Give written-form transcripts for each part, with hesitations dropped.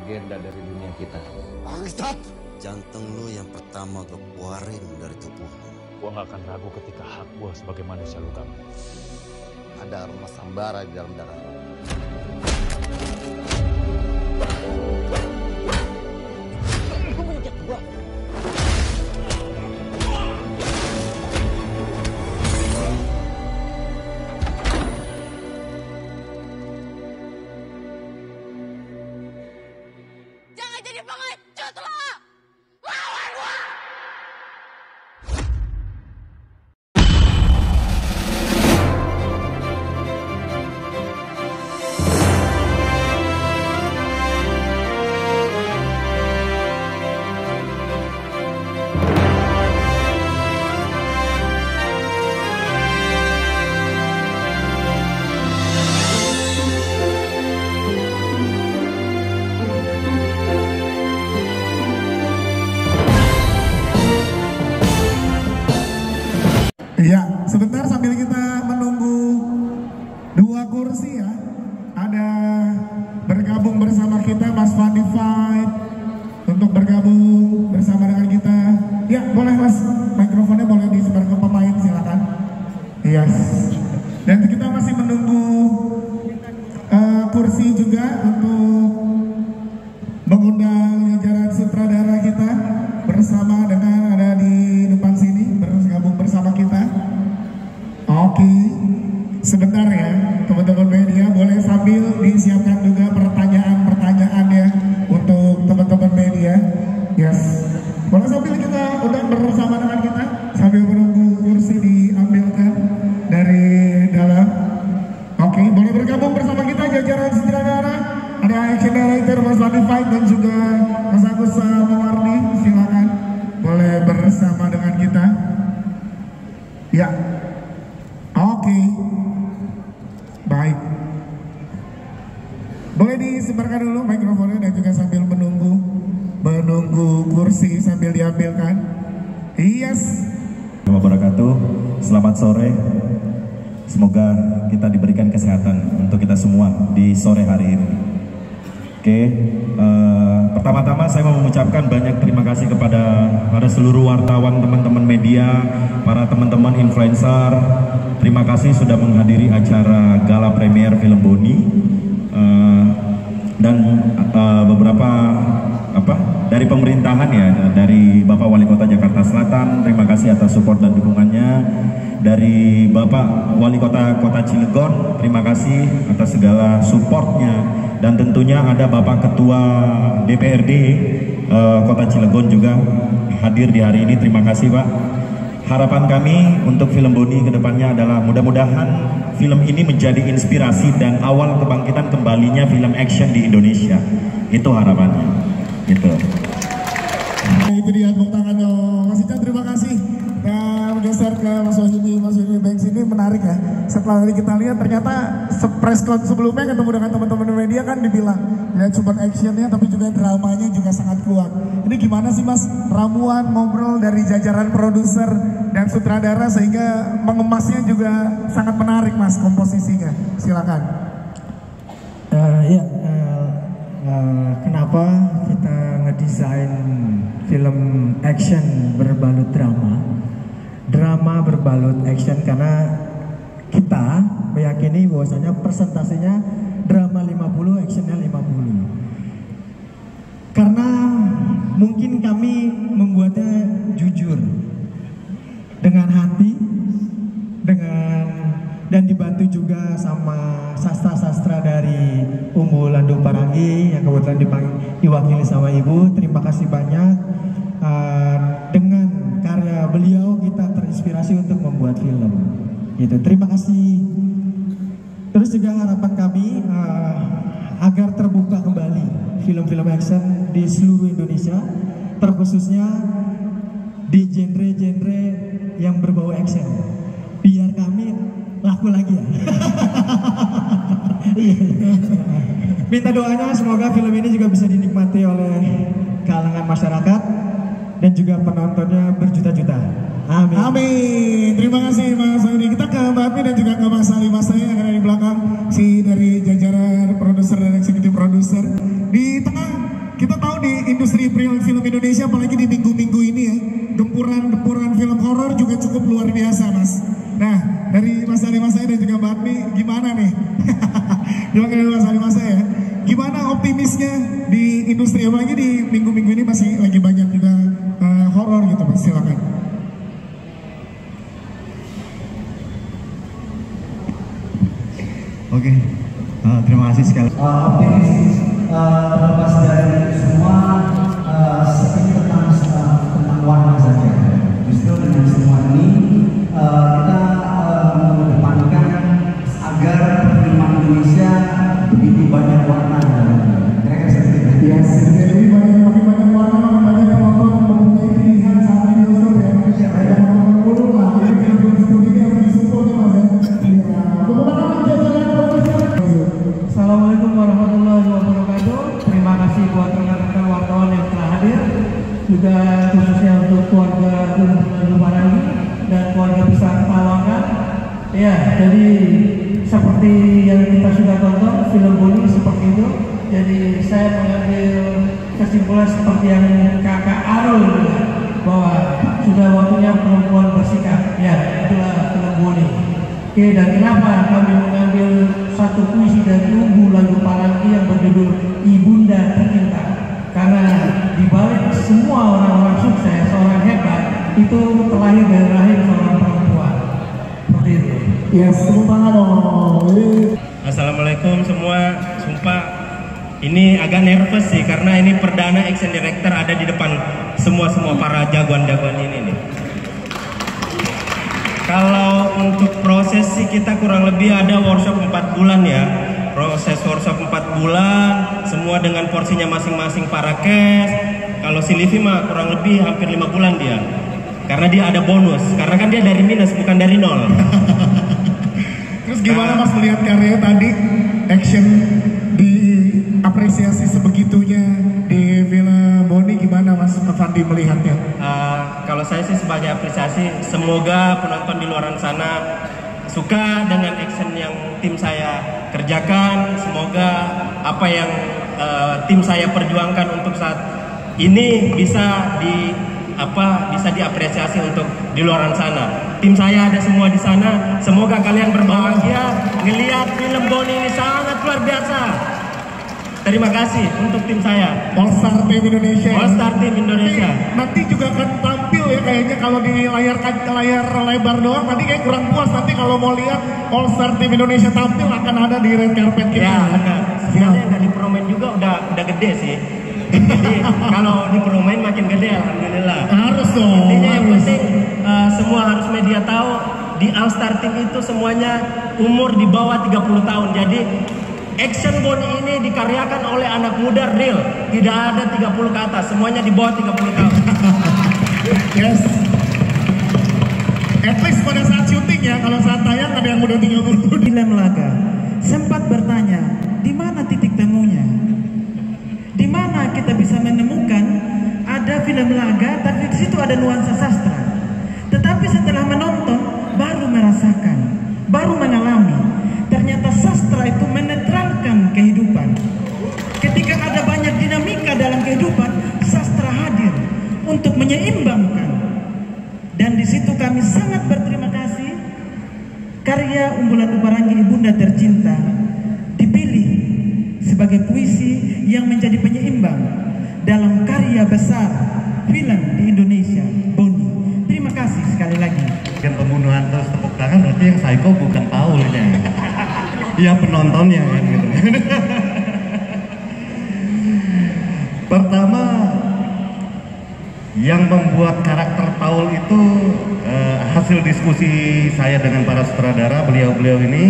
legenda dari dunia kita. Bangsat! Jantung lu yang pertama gue keluarin dari tubuhmu. Gua gak akan ragu ketika hak gua sebagai manusia lu ganggu. Ada aroma sambara di dalam darah lu. Lu mengejar gua. Jangan jadi pengecut lo! Lawan gua! Iya, sebentar sambil kita menunggu dua kursi ya. Ada bergabung bersama kita Mas Fandi Fight untuk bergabung bersama dengan kita. Ya, boleh Mas, mikrofonnya boleh disebar ke pemain, silakan. Yes. Dan kita masih menunggu kursi juga untuk mengundang jajaran sutradara kita bersama dengan ada di depan sini bergabung bersama kita. Oke, sebentar ya teman-teman media, boleh sambil disiapkan juga pertanyaan-pertanyaannya untuk teman-teman media. Yes, boleh sambil kita undang bersama dengan kita sambil menunggu kursi diambilkan dari dalam. Oke, boleh bergabung bersama kita jajaran sutradara. Ada action director Mas Fandi Fight dan juga Mas Agus Mawardi, silakan boleh bersama dengan kita. Ya, oke, baik. Boleh disebarkan dulu mikrofonnya dan juga sambil menunggu kursi sambil diambilkan. Yes. Wabarakatuh. Selamat sore. Semoga kita diberikan kesehatan untuk kita semua di sore hari ini. Oke, pertama-tama saya mau mengucapkan banyak terima kasih kepada seluruh wartawan, teman-teman media, para teman-teman influencer. Terima kasih sudah menghadiri acara gala premier film Boni dan beberapa dari pemerintahan ya, dari Bapak Wali Kota Jakarta Selatan. Terima kasih atas support dan dukungannya. Dari Bapak Wali Kota Cilegon, terima kasih atas segala supportnya. Dan tentunya ada Bapak Ketua DPRD Kota Cilegon juga hadir di hari ini. Terima kasih Pak. Harapan kami untuk film Boni kedepannya adalah mudah-mudahan film ini menjadi inspirasi dan awal kebangkitan kembalinya film action di Indonesia. Itu harapannya. Gitu. Itu dia, tepuk tangan dong. Mas Ican, terima kasih. Dan bergeser ke Mas Wahyudi Banks ini menarik ya. Setelah tadi kita lihat ternyata press con sebelumnya ketemu dengan teman-teman media kan dibilang ya cuma actionnya tapi juga dramanya juga sangat kuat. Ini gimana sih Mas ramuan ngobrol dari jajaran produser dan sutradara sehingga mengemasnya juga sangat menarik Mas komposisinya. Silakan. Kenapa kita ngedesain film action berbalut drama berbalut action, karena kita meyakini bahwasanya presentasinya drama 50, actionnya 50. Karena mungkin kami membuatnya jujur, dengan hati, dan dibantu juga sama sastra-sastra dari Umbu Landu Parangi yang kebetulan diwakili sama Ibu. Terima kasih banyak. Dengan karya beliau kita terinspirasi untuk membuat film. Gitu. Terima kasih. Terus juga harapan kami agar terbuka kembali film-film action di seluruh Indonesia, terkhususnya di genre-genre yang berbau action. Biar kami laku lagi ya. Minta doanya semoga film ini juga bisa dinikmati oleh kalangan masyarakat dan juga penontonnya berjuta-juta. Amin. Amin. Terima kasih Mas Wahyudi. Kita ke Mbak Ati dan juga ke Mas Ali Mas saya yang ada di belakang si dari jajaran produser dan eksekutif produser. Di tengah juga cukup luar biasa, Mas. Nah, dari Mas Ali Mas saya dan juga Mbak Admi, gimana nih? Dari Mas Ali Mas saya, gimana optimisnya di industri, apalagi di minggu-minggu ini masih lagi banyak juga horor gitu, Mas, silakan. Oke, terima kasih sekali. Optimis terlepas dari semua ini tentang warna saja. Justru dengan semua ini kita mengedepankan agar film Indonesia begitu banyak warna. Kira-kira seperti itu. Ya, lebih banyak warna, banyak penonton mempunyai pilihan saat ini usul ya. Ada penonton dulu lah, jadi film studi ini harus disupport ya, Mas. Assalamualaikum warahmatullahi wabarakatuh. Terima kasih buat rekan-rekan wartawan yang telah hadir, juga khususnya untuk keluarga Umul Parangi dan keluarga besar Tawangan. Ya, jadi seperti yang kita sudah tonton film Boni seperti itu. Jadi saya mengambil kesimpulan seperti yang Kakak Arul bilang, bahwa sudah waktunya perempuan bersikap. Ya, itulah film Boni. Oke, dan kenapa kami mengambil satu puisi dari Umul Parangi yang berjudul Ibunda Tercinta? Karena di balik semua orang-orang sukses, orang hebat itu terlahir dari rahim seorang perempuan. Seperti itu. Yes, tepuk tangan dong. Assalamualaikum semua. Sumpah ini agak nervous sih karena ini perdana action director ada di depan semua para jagoan-jagoan ini nih. Kalau untuk proses sih kita kurang lebih ada workshop 4 bulan ya. Proses workshop 4 bulan, semua dengan porsinya masing-masing para cast. Kalau si Livi mah kurang lebih hampir 5 bulan dia. Karena dia ada bonus, karena kan dia dari minus bukan dari nol. Terus gimana Mas melihat karya tadi, action diapresiasi sebegitunya di film Boni, gimana Mas Fandi melihatnya? Kalau saya sih sebagai apresiasi, semoga penonton di luar sana suka dengan action yang tim saya kerjakan. Semoga apa yang tim saya perjuangkan untuk saat ini bisa diapresiasi untuk di luar sana. Tim saya ada semua di sana. Semoga kalian berbahagia ngelihat film Boni ini sangat luar biasa. Terima kasih untuk tim saya. All Star Team Indonesia. All Star Team Indonesia. Nanti juga akan tampil ya kayaknya, kalau di layar lebar doang tadi kayak kurang puas. Nanti kalau mau lihat All Star Team Indonesia tampil akan ada di red carpet kita. Ya, benar. Sebenarnya yang dari Promen juga udah gede sih. Jadi kalau di Promen makin gede, alhamdulillah. Harus dong. Intinya yang penting semua harus media tahu di All Star Team itu semuanya umur di bawah 30 tahun. Jadi action Boni ini dikaryakan oleh anak muda real, tidak ada 30 ke atas, semuanya di bawah 30 tahun. Yes. At least pada saat syuting ya, kalau saat tayang ada yang udah 30. Film Laga sempat bertanya, di mana titik temunya? Di mana kita bisa menemukan ada film Laga, tapi di situ ada nuansa sastra. Tetapi setelah menonton, baru merasakan, baru mengalami. Ternyata sastra itu menetralkan kehidupan. Ketika ada banyak dinamika dalam kehidupan, sastra hadir untuk menyeimbangkan. Dan di situ kami sangat berterima kasih karya Umul Parangi Ibunda Tercinta dipilih sebagai puisi yang menjadi penyeimbang dalam karya besar film di Indonesia, Boni. Terima kasih sekali lagi. Dengan pembunuhan terus tepuk tangan berarti yang psycho bukan Paul ini. Ya penontonnya kan gitu. Pertama, yang membuat karakter Paul itu hasil diskusi saya dengan para sutradara, beliau-beliau ini,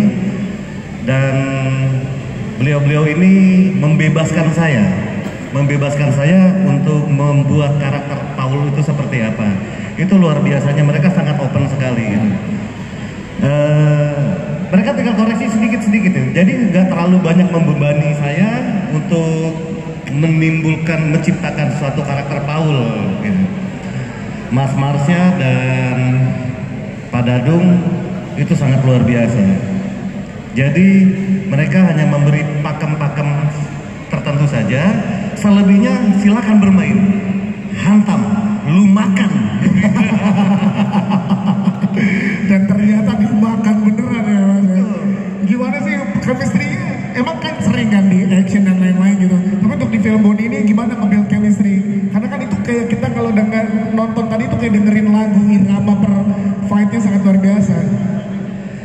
dan beliau-beliau ini membebaskan saya untuk membuat karakter Paul itu seperti apa. Itu luar biasanya, mereka sangat open sekali gitu. Mereka tinggal koreksi sedikit-sedikit ya. Jadi nggak terlalu banyak membebani saya untuk menciptakan suatu karakter Paul gitu. Mas Marsha dan Pak Dadung itu sangat luar biasa. Jadi mereka hanya memberi pakem-pakem tertentu saja. Selebihnya silakan bermain, hantam, lu makan. emang kan sering kan di action dan lain-lain gitu. Tapi untuk di film Boni ini gimana nge-build chemistry? Karena kan itu kayak kita kalau nonton tadi itu kayak dengerin lagu, irama per fight-nya sangat luar biasa.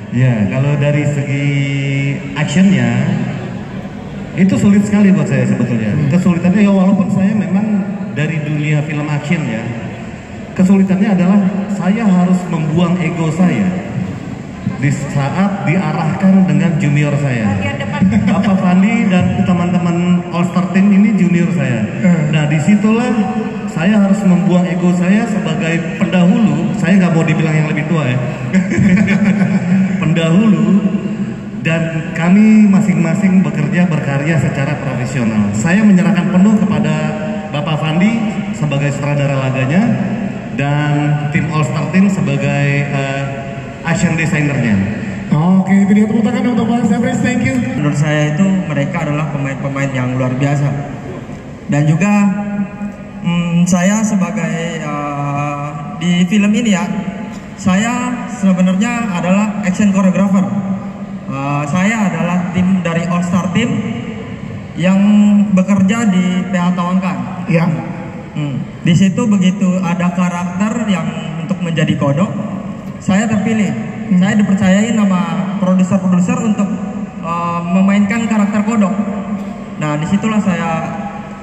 Ya, kalau dari segi actionnya itu sulit sekali buat saya sebetulnya. Kesulitannya ya walaupun saya memang dari dunia film action ya, kesulitannya adalah saya harus membuang ego saya di saat diarahkan dengan junior saya. Bapak Fandi dan teman-teman All Star Team ini junior saya. Nah disitulah saya harus membuang ego saya sebagai pendahulu. Saya nggak mau dibilang yang lebih tua ya. Pendahulu, dan kami masing-masing bekerja berkarya secara profesional. Saya menyerahkan penuh kepada Bapak Fandi sebagai sutradara laganya dan tim All Star Team sebagai action designernya. Oke, itu dia tepuk tangan untuk Bang Sabris, thank you. Menurut saya itu mereka adalah pemain-pemain yang luar biasa. Dan juga saya sebagai di film ini ya, saya sebenarnya adalah action choreographer. Saya adalah tim dari All Star Team yang bekerja di PH Tawangkan. Iya. Di situ begitu ada karakter yang untuk menjadi kodok, saya terpilih. Saya dipercayain sama produser-produser untuk memainkan karakter kodok. Nah, disitulah saya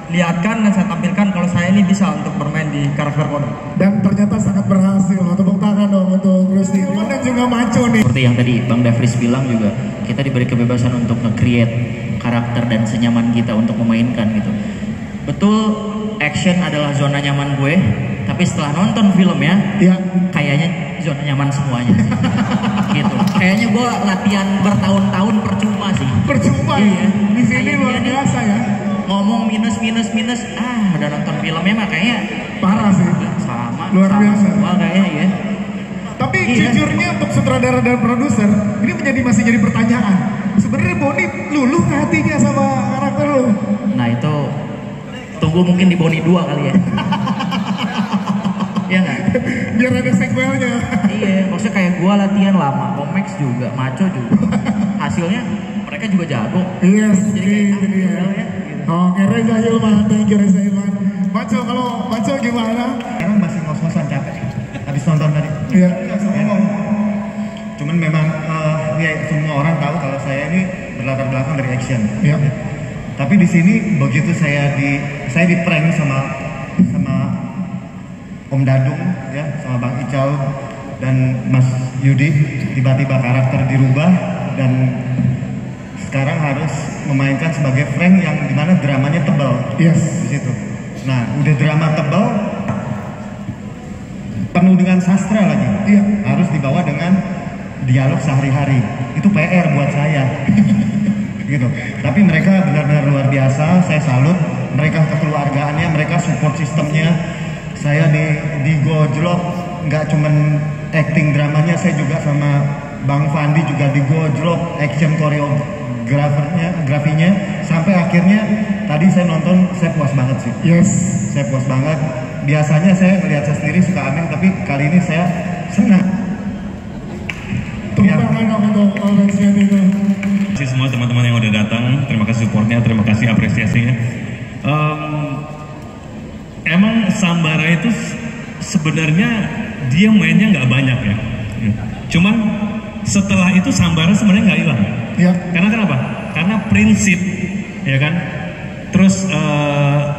lihatkan dan saya tampilkan kalau saya ini bisa untuk bermain di karakter kodok. Dan ternyata sangat berhasil. Tepuk tangan dong untuk Rusty dan juga Maco nih. Seperti yang tadi Bang Dafris bilang juga, kita diberi kebebasan untuk nge-create karakter dan senyaman kita untuk memainkan gitu. Betul, action adalah zona nyaman gue, tapi setelah nonton filmnya, kayaknya zona nyaman semuanya. Gitu. Kayaknya gue latihan bertahun-tahun percuma sih. Percuma iya. Di sini luar biasa ya. Ngomong minus, udah nonton filmnya mah kayaknya parah sih. Sama. Luar biasa. Semua kayaknya ya. Tapi jujurnya untuk sutradara dan produser, ini masih jadi pertanyaan. Sebenarnya Boni luluh ke hatinya sama karakter lo? Nah itu tunggu mungkin di Boni 2 kali ya. Iya nggak? Biar ada sequelnya. Iya, maksudnya kayak gua latihan lama, Komex juga, Maco juga. Hasilnya mereka juga jago. Yes, jadi gitu ya. Oke, Reza Hilman, thank you Reza Hilman. Maco, kalau Maco gimana? Sekarang masih ngos-ngosan capek. Habis nonton tadi. Iya. Cuman memang ya semua orang tahu kalau saya ini berlatar belakang dari action. Iya. Tapi di sini begitu saya di prank sama Om Dadung ya, sama Bang Ical dan Mas Yudi, tiba-tiba karakter dirubah dan sekarang harus memainkan sebagai Frank yang dimana dramanya tebal. Yes. Di situ. Nah, udah drama tebal, penuh dengan sastra lagi. Iya. Harus dibawa dengan dialog sehari-hari. Itu PR buat saya. Gitu. Tapi mereka benar-benar luar biasa. Saya salut. Mereka kekeluargaannya, mereka support sistemnya. Saya di gojlok, nggak cuman acting dramanya, saya juga sama Bang Fandi juga di gojlok action grafinya sampai akhirnya tadi saya nonton, saya puas banget sih. Yes. Saya puas banget. Biasanya saya melihat saya sendiri suka aneh, tapi kali ini saya senang. Tepuk tangan dong untuk Orange itu. Terima kasih semua teman-teman yang udah datang. Terima kasih supportnya, terima kasih apresiasinya. Emang Sambara itu sebenarnya dia mainnya nggak banyak ya. Cuman setelah itu Sambara sebenarnya nggak hilang. Ya. Karena kenapa? Karena prinsip, ya kan. Terus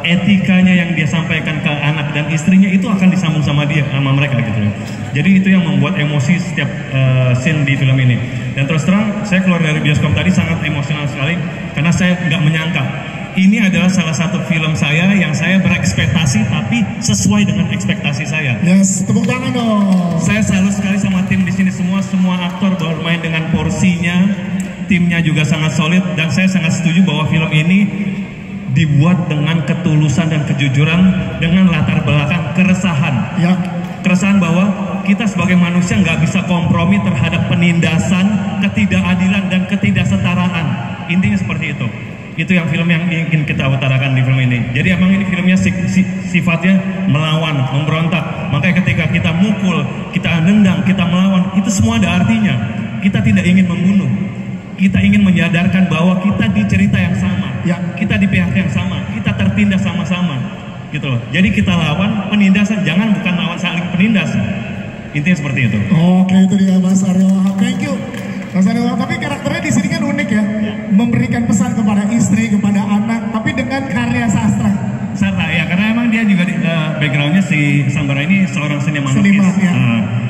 etikanya yang dia sampaikan ke anak dan istrinya itu akan disambung sama dia, sama mereka gitu loh. Jadi itu yang membuat emosi setiap scene di film ini. Dan terus terang saya keluar dari bioskop tadi sangat emosional sekali karena saya nggak menyangka. Ini adalah salah satu film saya yang saya berekspektasi tapi sesuai dengan ekspektasi saya. Yes, tepuk tangan dong. Saya salut sekali sama tim di sini semua aktor bermain dengan porsinya, timnya juga sangat solid dan saya sangat setuju bahwa film ini dibuat dengan ketulusan dan kejujuran dengan latar belakang keresahan. Ya. Keresahan bahwa kita sebagai manusia nggak bisa kompromi terhadap penindasan, ketidakadilan dan ketidaksetaraan. Intinya seperti itu. Itu yang film yang ingin kita utarakan di film ini. Jadi emang ini filmnya sifatnya melawan, memberontak. Makanya ketika kita mukul, kita nendang, kita melawan, itu semua ada artinya. Kita tidak ingin membunuh. kita ingin menyadarkan bahwa kita di cerita yang sama, kita di pihak yang sama, kita tertindas sama-sama, gitu loh. Jadi kita lawan penindasan, jangan bukan lawan saling penindas. Intinya seperti itu. Oke, itu dia Mas Aryo Wahab. Thank you, Mas Aryo Wahab. Tapi karakternya di sini kan unik ya, memberikan pesan kepada istri, kepada anak, tapi dengan karya sastra. Ya, karena emang dia juga backgroundnya si Sambara ini seorang seniman lukis,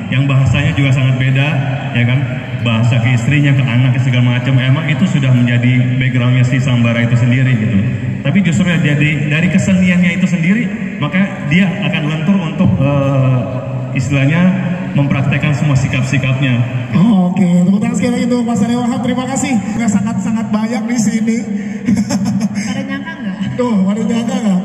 yang bahasanya juga sangat beda, ya kan, bahasa ke istrinya, ke anaknya segala macam. Emang itu sudah menjadi backgroundnya si Sambara itu sendiri gitu. Tapi justru jadi dari keseniannya itu sendiri, maka dia akan lentur untuk istilahnya mempraktekkan semua sikap-sikapnya. Oke, tepuk tangan sekali lagi untuk Mas Aryo Wahab. Terima kasih. Sangat-sangat banyak di sini. Pada nyangka nggak? Tuh, pada nyangka nggak?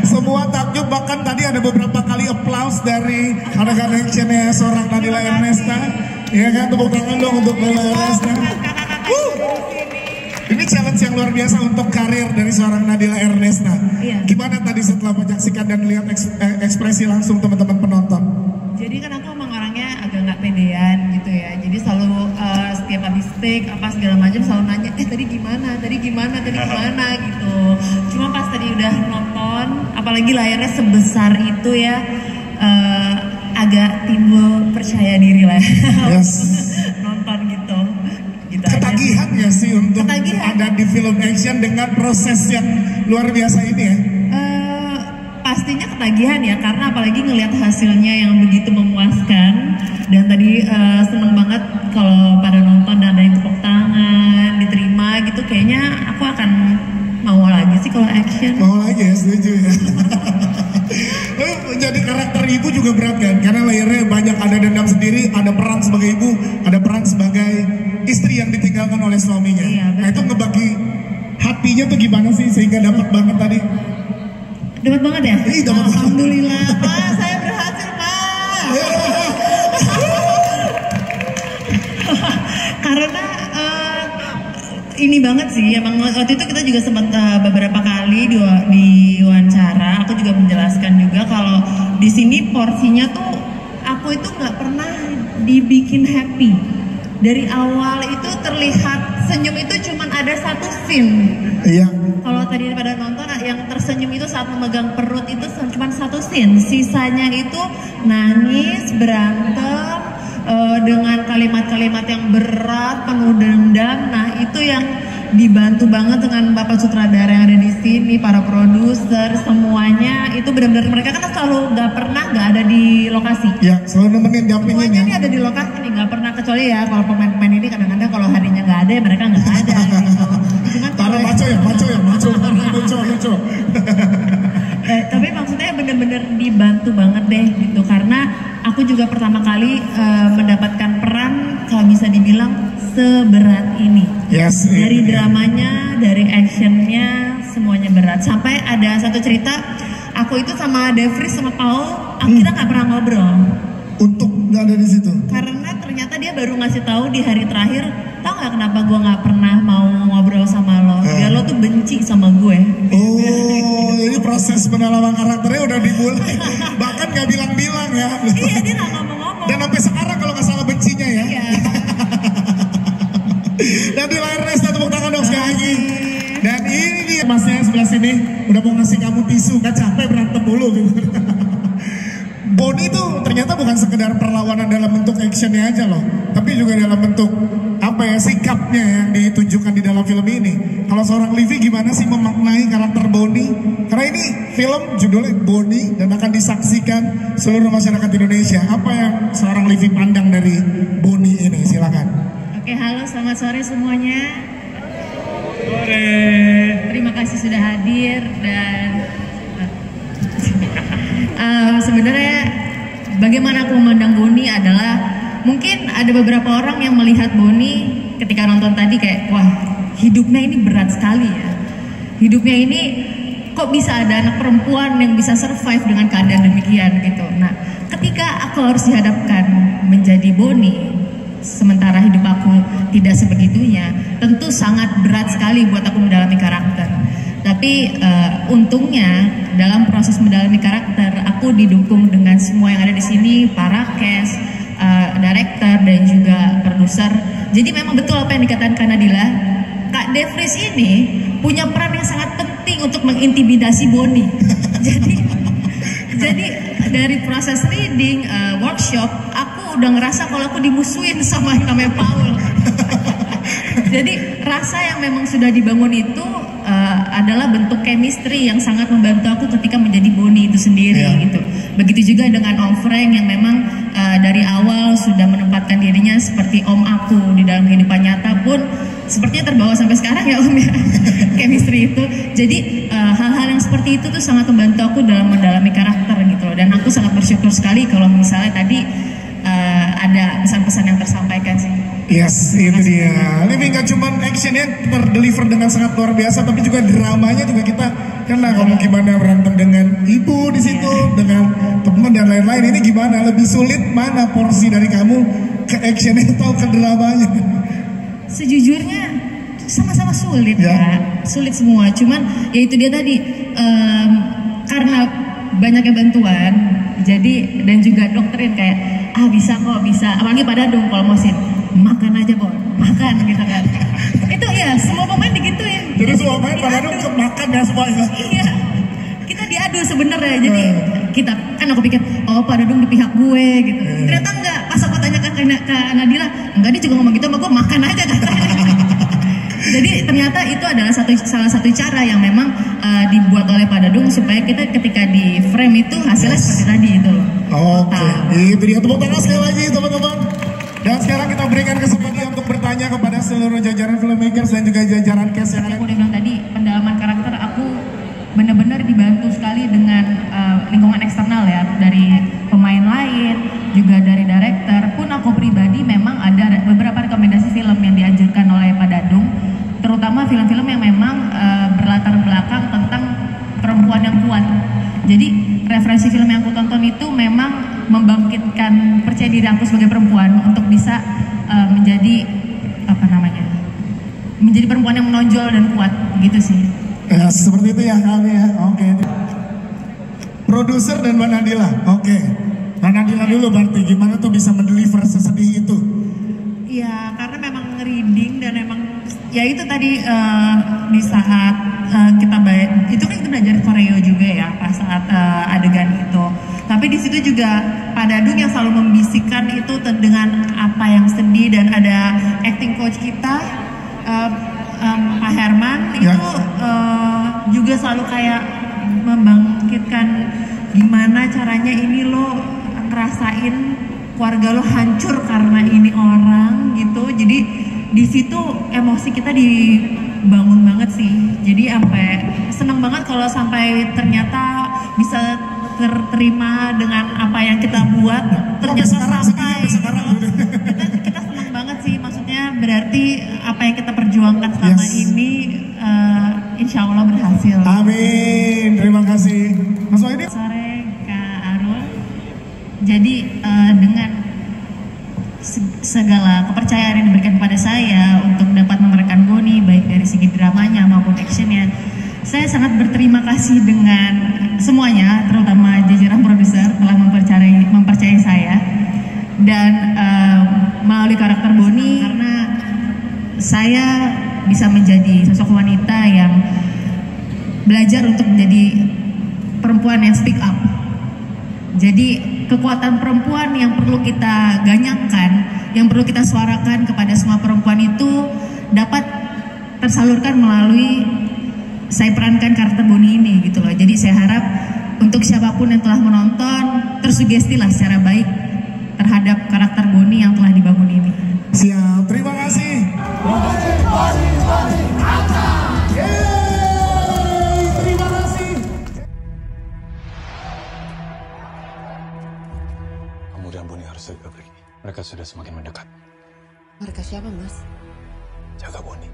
Semua takjub, bahkan tadi ada beberapa kali applause dari anak-anak actionnya seorang Nadila Ernesta. Ya kan, tepuk tangan dong untuk Nadila Ernesta. Ini challenge yang luar biasa untuk karir dari seorang Nadila Ernesta. Iya. Gimana tadi setelah menyaksikan dan lihat ekspresi langsung teman-teman penonton? Jadi kan aku emang orangnya agak nggak pedean gitu ya. Jadi selalu setiap habis take apa segala macam selalu nanya, tadi gimana gitu. Cuma pas tadi udah nonton, apalagi layarnya sebesar itu ya, agak timbul percaya diri lah. Yes. Nonton gitu. Ketagihan ya sih untuk ada di film action dengan proses yang luar biasa ini ya? Pastinya ketagihan ya, karena apalagi ngelihat hasilnya yang begitu memuaskan. Dan tadi seneng banget kalau pada nonton dan ada yang tepuk tangan, diterima gitu. Kayaknya aku akan mau lagi sih kalau action. Mau lagi ya, setuju ya. Lalu menjadi karakter ibu juga berat kan? Karena layarnya banyak, ada dendam sendiri, ada peran sebagai ibu, ada peran sebagai istri yang ditinggalkan oleh suaminya. Iya, nah itu ngebagi hatinya tuh gimana sih sehingga dapat banget tadi? Dapat banget ya? Iya, dapat. Alhamdulillah, Pak, saya berhasil, Pak. Karena ini banget sih, emang waktu itu kita juga sempat beberapa kali di wawancara, aku juga menjelaskan juga kalau di sini porsinya tuh aku itu nggak pernah dibikin happy. Dari awal itu terlihat senyum itu cuma ada satu scene. Iya. Kalau tadi pada nonton yang tersenyum itu saat memegang perut itu cuma satu scene. Sisanya itu nangis, berantem, dengan kalimat-kalimat yang berat, penuh dendam. Nah itu yang dibantu banget dengan Bapak sutradara yang ada di sini, para produser, semuanya itu benar-benar mereka kan selalu nggak ada di lokasi. Ya, selalu nemenin dampingin semuanya ya. ini ada di lokasi nih, nggak pernah kecuali ya kalau pemain-pemain ini kadang-kadang kalau harinya nggak ada, mereka nggak ada gitu. Cuman para maco. Tapi maksudnya bener-bener dibantu banget deh gitu, karena aku juga pertama kali mendapatkan peran kalau bisa dibilang seberat ini. Yes. Dari dramanya, dari actionnya, semuanya berat. Sampai ada satu cerita, aku itu sama Devris sama Paul, kita nggak pernah ngobrol. Untuk nggak ada di situ? Karena ternyata dia baru ngasih tahu di hari terakhir, tau nggak kenapa gue nggak pernah mau ngobrol sama lo? Biar lo tuh benci sama gue. Oh, ini proses pendalaman karakternya udah dimulai. Bahkan nggak bilang-bilang ya. Iya, dia nggak ngomong-ngomong. Dan sampai sekarang kalau nggak salah bencinya ya. Iya. Dan di layar Ernesta, tepuk tangan dong sekali lagi. Dan ini dia masnya yang sebelah sini udah mau ngasih kamu tisu, nggak capek berantem mulu gitu. Boni itu ternyata bukan sekedar perlawanan dalam bentuk actionnya aja loh, tapi juga dalam bentuk apa ya, sikapnya yang ditunjukkan di dalam film ini. Kalau seorang Livi gimana sih memaknai karakter Boni? Karena ini film judulnya Boni dan akan disaksikan seluruh masyarakat Indonesia. Apa yang seorang Livi pandang dari Boni ini? Silakan. Oke, halo, selamat sore semuanya. Sore. Terima kasih sudah hadir dan sebenarnya bagaimana aku memandang Boni adalah mungkin ada beberapa orang yang melihat Boni ketika nonton tadi kayak wah hidupnya ini berat sekali ya. Hidupnya ini kok bisa ada anak perempuan yang bisa survive dengan keadaan demikian gitu. Nah ketika aku harus dihadapkan menjadi Boni sementara hidup aku tidak sebegitunya, tentu sangat berat sekali buat aku mendalami karakter. Tapi untungnya dalam proses mendalami karakter aku didukung dengan semua yang ada di sini, para cast, director dan juga produser Jadi memang betul apa yang dikatakan Kak Nadila, Kak Devris ini punya peran yang sangat penting untuk mengintimidasi Boni. jadi dari proses reading, workshop, aku udah ngerasa kalau aku dimusuhin sama yang namanya Paul. Jadi rasa yang memang sudah dibangun itu adalah bentuk chemistry yang sangat membantu aku ketika menjadi Boni itu sendiri gitu. Begitu juga dengan Om Frank yang memang dari awal sudah menempatkan dirinya seperti Om aku di dalam kehidupan nyata pun sepertinya terbawa sampai sekarang ya Om ya. Chemistry itu. Jadi hal-hal yang seperti itu tuh sangat membantu aku dalam mendalami karakter gitu loh. Dan aku sangat bersyukur sekali kalau misalnya tadi ada pesan-pesan yang tersampaikan sih. Yes, itu dia. Ini nggak cuma actionnya terdeliver dengan sangat luar biasa, tapi juga dramanya juga kita kena ngomong gimana berantem dengan ibu di situ, dengan teman dan lain-lain. Ini gimana? Lebih sulit mana porsi dari kamu ke actionnya atau ke dramanya? Sejujurnya sama-sama sulit ya, sulit semua. Cuman ya itu dia tadi karena banyaknya bantuan, jadi dan juga doktrin kayak bisa kok bisa. Apalagi pada dong kalau mau makan aja Bon, makan gitu kan. Itu ya semua pemain digituin. Terus semua pemain pada dong makan ya semuanya. Iya, kita diadu sebenarnya. Jadi kita kan aku pikir pada dong di pihak gue gitu. Ternyata enggak. Pas aku tanya ke Nadila, enggak, dia juga ngomong gitu sama gue, makan aja katanya. Jadi ternyata itu adalah salah satu cara yang memang dibuat oleh Pak Dadung supaya kita ketika di frame itu hasilnya seperti tadi itu loh. Oke, itu dia, tepuk tangan sekali lagi teman-teman. Dan sekarang kita berikan kesempatan untuk bertanya kepada seluruh jajaran filmmakers dan juga jajaran cast yang ada. Aku udah bilang tadi, pendalaman karakter aku benar-benar dibantu sekali dengan lingkungan eksternal ya, dari pemain lain, juga dari director. Pun aku pribadi memang ada beberapa rekomendasi film yang dianjurkan oleh Pak Dadung, terutama film-film yang memang berlatar belakang tentang perempuan yang kuat. Jadi referensi film yang aku tonton itu memang membangkitkan percaya diri aku sebagai perempuan untuk bisa menjadi menjadi perempuan yang menonjol dan kuat gitu sih. Ya, seperti itu ya kami ya. Oke. Produser dan Mbak Nadila. Oke. Mbak Nadila dulu berarti gimana tuh bisa mendeliver sesedih itu? Iya, karena memang reading dan emang ya itu tadi di saat kita itu kan kita belajar koreo juga ya pas saat adegan itu. Tapi di situ juga Pak Dadung yang selalu membisikkan itu dengan apa yang sedih, dan ada acting coach kita Pak Herman itu juga selalu kayak membangkitkan gimana caranya ini lo ngerasain keluarga lo hancur karena ini orang gitu. Jadi di situ emosi kita dibangun banget sih. Jadi sampai seneng banget kalau sampai ternyata bisa terterima dengan apa yang kita buat. Ternyata sampai kita seneng banget sih. Maksudnya berarti apa yang kita perjuangkan selama ini insya Allah berhasil. Amin. Terima kasih. Mas Wahidi. Sore Kak Arul. Jadi dengan segala kepercayaan yang diberikan kepada saya untuk dapat memerankan Boni baik dari segi dramanya maupun actionnya, saya sangat berterima kasih dengan semuanya, terutama jajaran produser telah mempercayai saya dan melalui karakter Boni, karena saya bisa menjadi sosok wanita yang belajar untuk menjadi perempuan yang speak up. Jadi kekuatan perempuan yang perlu kita ganyangkan, yang perlu kita suarakan kepada semua perempuan itu dapat tersalurkan melalui saya perankan karakter Boni ini gitu loh. Jadi saya harap untuk siapapun yang telah menonton tersugestilah secara baik terhadap karakter Boni yang telah dibangun ini. Siap, terima kasih. Terima kasih. Kamu dan Boni harus segera pergi. Mereka sudah semakin mendekat. Mereka siapa, Mas? Jaga Boni.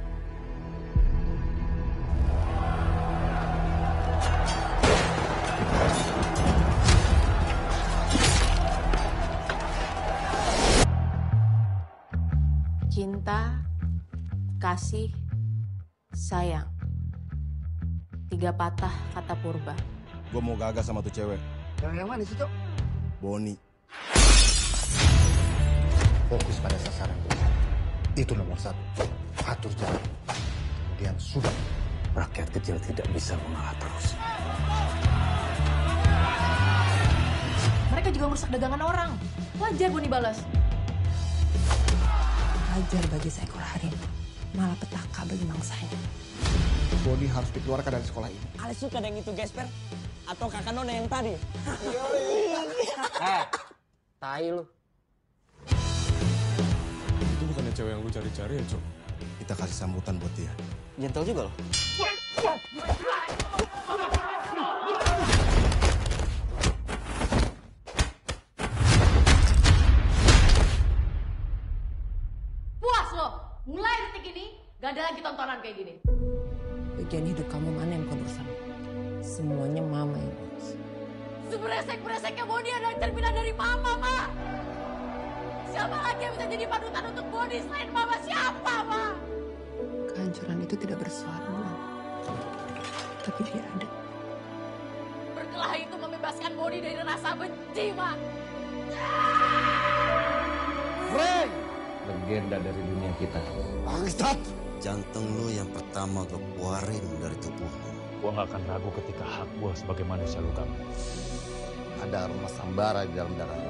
Cinta, kasih, sayang. 3 patah kata purba. Gue mau gagas sama tuh cewek. Yang mana sih, Cok? Boni. Fokus pada sasaran. Itu nomor satu. Atur jalan. Kemudian sudah. Rakyat kecil tidak bisa mengalah terus. Mereka juga merusak dagangan orang. Wajar Boni balas. Wajar bagi seekor harimau, malah petaka bagi mangsanya. Boni harus dikeluarkan dari sekolah ini. Ale suka dengan itu Gesper? Atau kakak Nona yang tadi? Tai lu. Itu bukannya cewek yang lu cari-cari ya, Cok? Kita kasih sambutan buat dia. Gentle juga loh. Puas lo? Mulai detik ini, gak ada lagi tontonan kayak gini. Bagian hidup kamu mana yang bukan urusan? Semuanya mama yang urus. Seberesek-bereseknya Boni adalah cerminan dari mama, Ma. Siapa lagi yang bisa jadi panutan untuk Boni selain mama? Siapa, Ma? Kehancuran itu tidak bersuara, Ma. Tapi dia ada. Berkelahi itu membebaskan Boni dari rasa benci, Ma. Frank! Legenda dari dunia kita. Bangsat! Jantung lu yang pertama gue keluarin dari tubuhmu. Gua gak akan ragu ketika hak gua sebagai manusia lu kamu. Ada aroma sambara di dalam darah.